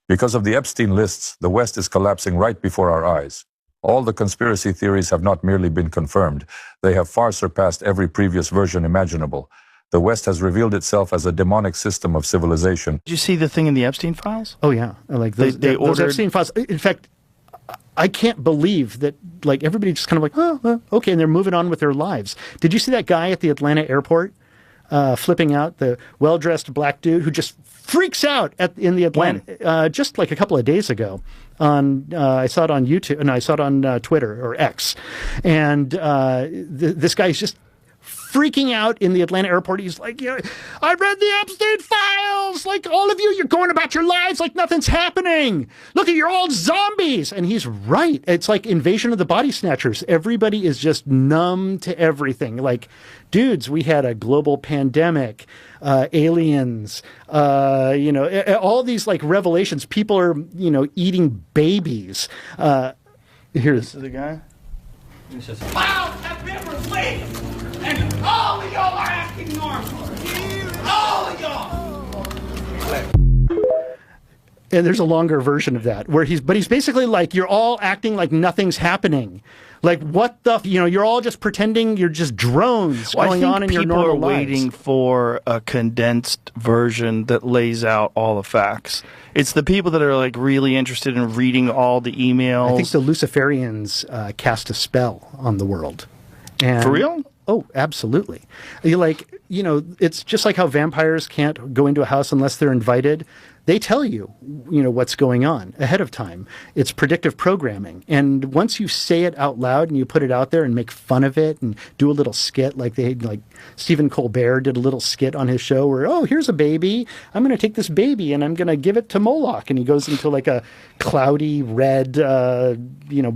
Because of the Epstein lists, the West is collapsing right before our eyes. All the conspiracy theories have not merely been confirmed, they have far surpassed every previous version imaginable. The West has revealed itself as a demonic system of civilization. Did you see the thing in the Epstein files? Oh, yeah. Like those Epstein files. In fact, I can't believe that, like, everybody just kind of like, oh, okay, and they're moving on with their lives. Did you see that guy at the Atlanta airport flipping out, the well-dressed black dude who just freaks out in the Atlanta, just like a couple of days ago? I saw it on YouTube, and I saw it on Twitter or X, and this guy's just freaking out in the Atlanta airport. He's like, I read the Epstein files. Like, all of you, you're going about your lives like nothing's happening. Look, you're all zombies. And he's right. It's like Invasion of the Body Snatchers. Everybody is just numb to everything. Like, dudes, we had a global pandemic, aliens, all these like revelations. People are, eating babies. This is the guy. He says, "Files have been released, and all of y'all are acting normal. All of y'all." And there's a longer version of that where he's basically like, you're all acting like nothing's happening. Like, what the, you're all just pretending you're just drones going on in your normal lives. People are waiting for a condensed version that lays out all the facts. It's the people that are like really interested in reading all the emails. I think the Luciferians cast a spell on the world. And, for real? Oh, absolutely. It's just like how vampires can't go into a house unless they're invited. They tell you, what's going on ahead of time. It's predictive programming. And once you say it out loud and you put it out there and make fun of it and do a little skit, like Stephen Colbert did a little skit on his show where, oh, here's a baby. I'm going to take this baby and I'm going to give it to Moloch. And he goes into like a cloudy red,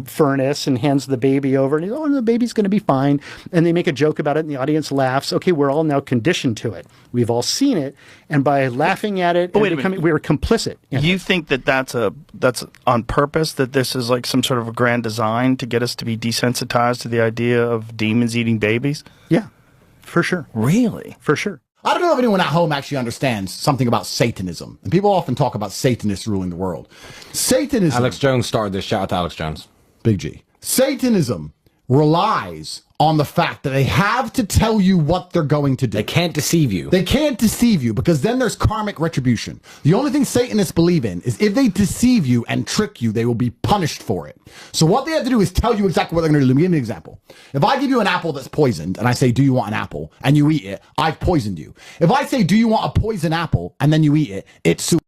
furnace and hands the baby over. And the baby's going to be fine. And they make a joke about it and the audience laughs. Okay, we're all now conditioned to it. We've all seen it. And by laughing at it, we're complicit. You think that's on purpose, that this is like some sort of a grand design to get us to be desensitized to the idea of demons eating babies? Yeah, for sure. Really? For sure. I don't know if anyone at home actually understands something about Satanism. And people often talk about Satanists ruling the world. Satanism... Alex Jones started this. Shout out to Alex Jones. Big G. Satanism relies on the fact that they have to tell you what they're going to do. They can't deceive you. They can't deceive you because then there's karmic retribution. The only thing Satanists believe in is if they deceive you and trick you, they will be punished for it. So what they have to do is tell you exactly what they're going to do. Let me give you an example. If I give you an apple that's poisoned and I say, do you want an apple? And you eat it, I've poisoned you. If I say, do you want a poison apple? And then you eat it, it's suicide.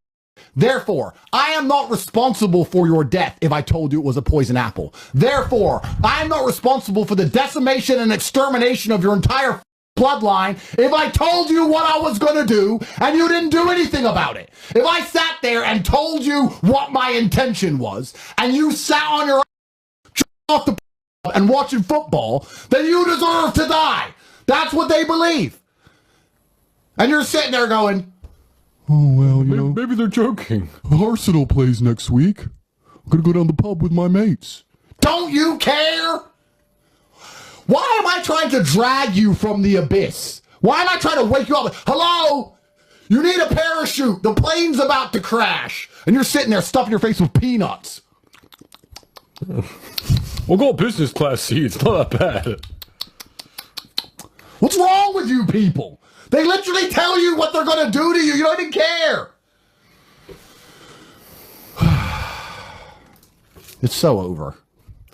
Therefore, I am not responsible for your death if I told you it was a poison apple. Therefore, I am not responsible for the decimation and extermination of your entire bloodline if I told you what I was going to do and you didn't do anything about it. If I sat there and told you what my intention was and you sat on your off the and watching football, then you deserve to die. That's what they believe. And you're sitting there going, oh, well, maybe they're joking. Arsenal plays next week. I'm going to go down the pub with my mates. Don't you care? Why am I trying to drag you from the abyss? Why am I trying to wake you up? Hello? You need a parachute. The plane's about to crash. And you're sitting there stuffing your face with peanuts. We'll go business class seats. Not that bad. What's wrong with you people? They literally tell you what they're going to do to you. You don't even care. It's so over.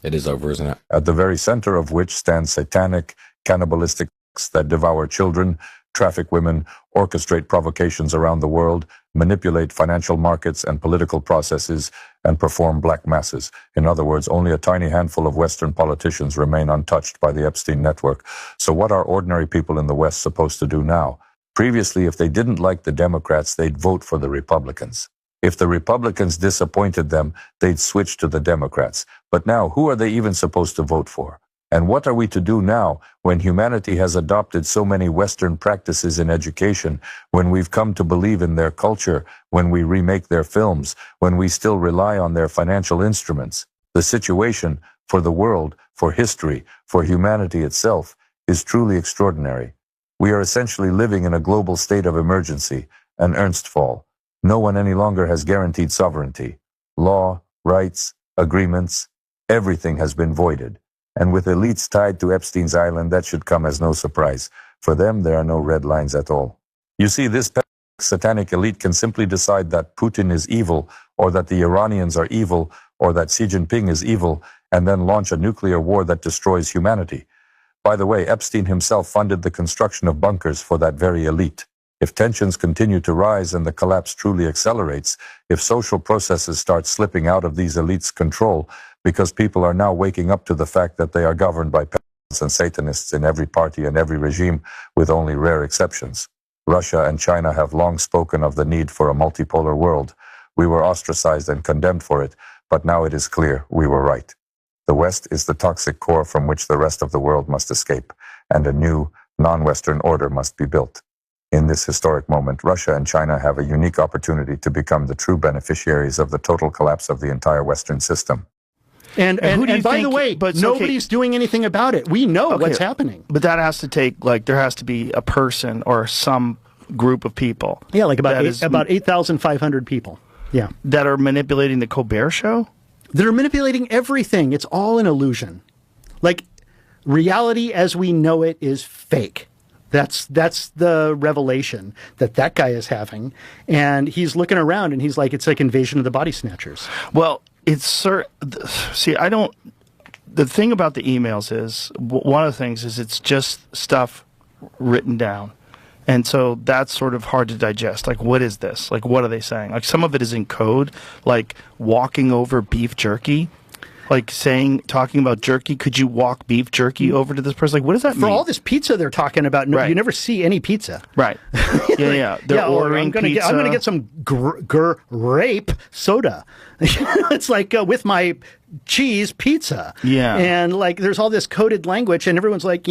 It is over, isn't it? At the very center of which stands satanic, cannibalistic acts that devour children, traffic women, orchestrate provocations around the world, manipulate financial markets and political processes, and perform black masses. In other words, only a tiny handful of Western politicians remain untouched by the Epstein network. So what are ordinary people in the West supposed to do now? Previously, if they didn't like the Democrats, they'd vote for the Republicans. If the Republicans disappointed them, they'd switch to the Democrats. But now, who are they even supposed to vote for? And what are we to do now when humanity has adopted so many Western practices in education, when we've come to believe in their culture, when we remake their films, when we still rely on their financial instruments? The situation for the world, for history, for humanity itself is truly extraordinary. We are essentially living in a global state of emergency, an Ernstfall. No one any longer has guaranteed sovereignty. Law, rights, agreements, everything has been voided. And with elites tied to Epstein's island, that should come as no surprise. For them, there are no red lines at all. You see, this satanic elite can simply decide that Putin is evil, or that the Iranians are evil, or that Xi Jinping is evil, and then launch a nuclear war that destroys humanity. By the way, Epstein himself funded the construction of bunkers for that very elite. If tensions continue to rise and the collapse truly accelerates, if social processes start slipping out of these elites' control, because people are now waking up to the fact that they are governed by pedants and Satanists in every party and every regime, with only rare exceptions. Russia and China have long spoken of the need for a multipolar world. We were ostracized and condemned for it, but now it is clear we were right. The West is the toxic core from which the rest of the world must escape, and a new, non-Western order must be built. In this historic moment, Russia and China have a unique opportunity to become the true beneficiaries of the total collapse of the entire Western system. And by the way, nobody's doing anything about it. We know what's happening. But that has to take, there has to be a person or some group of people. Yeah, like about 8,500 people. Yeah. That are manipulating the Colbert Show? They're manipulating everything. It's all an illusion. Like, reality as we know it is fake. That's the revelation that guy is having. And he's looking around and he's like, it's like Invasion of the Body Snatchers. Well, the thing about the emails is, one of the things is it's just stuff written down. And so that's sort of hard to digest. Like, what is this? Like, what are they saying? Like, some of it is in code, like walking over beef jerky. Like talking about jerky, could you walk beef jerky over to this person? Like, what does that mean? For all this pizza they're talking about, no, you never see any pizza. Right. Yeah. They're ordering pizza. I'm going to get some grape soda. It's like with my cheese pizza. Yeah. And like, there's all this coded language, and everyone's like,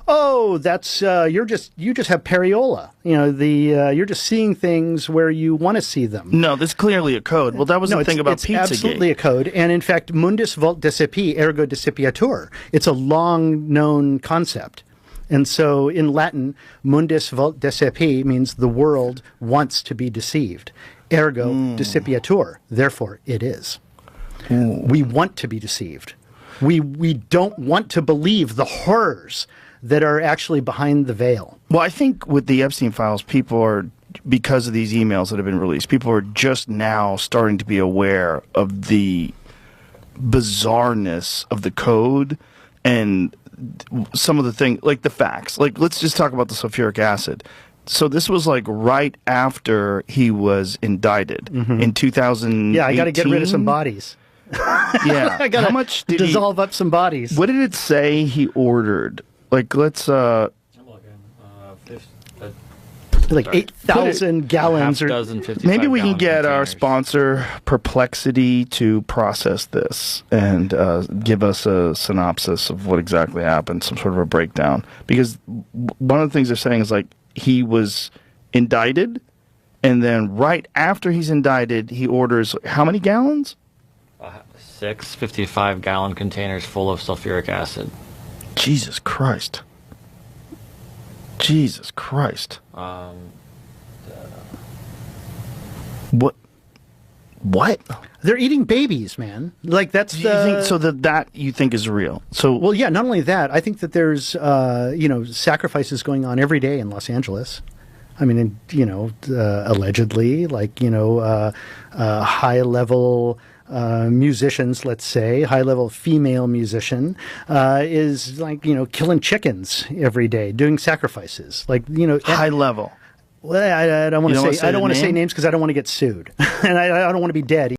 oh, that's you just have pareola. You're just seeing things where you want to see them. No, this is clearly a code. Well, that was the thing about Pizzagate. It's absolutely a code, and in fact, mundus vult decipi, ergo decipiatur. It's a long-known concept, and so in Latin, mundus vult decipi means the world wants to be deceived. Ergo decipiatur. Therefore, it is. We want to be deceived. We don't want to believe the horrors that are actually behind the veil. Well, I think with the Epstein files, people are, because of these emails that have been released, people are just now starting to be aware of the bizarreness of the code and some of the things, like the facts. Like, let's just talk about the sulfuric acid. So this was like right after he was indicted in 2018. Yeah, I got to get rid of some bodies. Yeah. I got to dissolve up some bodies. What did it say he ordered? Like, let's like 8,000 gallons, or maybe we can get our sponsor Perplexity to process this and give us a synopsis of what exactly happened, some sort of a breakdown. Because one of the things they're saying is, like, he was indicted, and then right after he's indicted, he orders how many gallons? 6 55-gallon containers full of sulfuric acid. Jesus Christ. Jesus Christ. What? They're eating babies, man. Like, that's that you think is real. So, well, yeah, not only that, I think that there's sacrifices going on every day in Los Angeles. I mean, allegedly, like, high level musicians, let's say, high-level female musician, is like, killing chickens every day, doing sacrifices. Like, high level. Well, I don't want to say names because I don't want to get sued, and I don't want to be dead.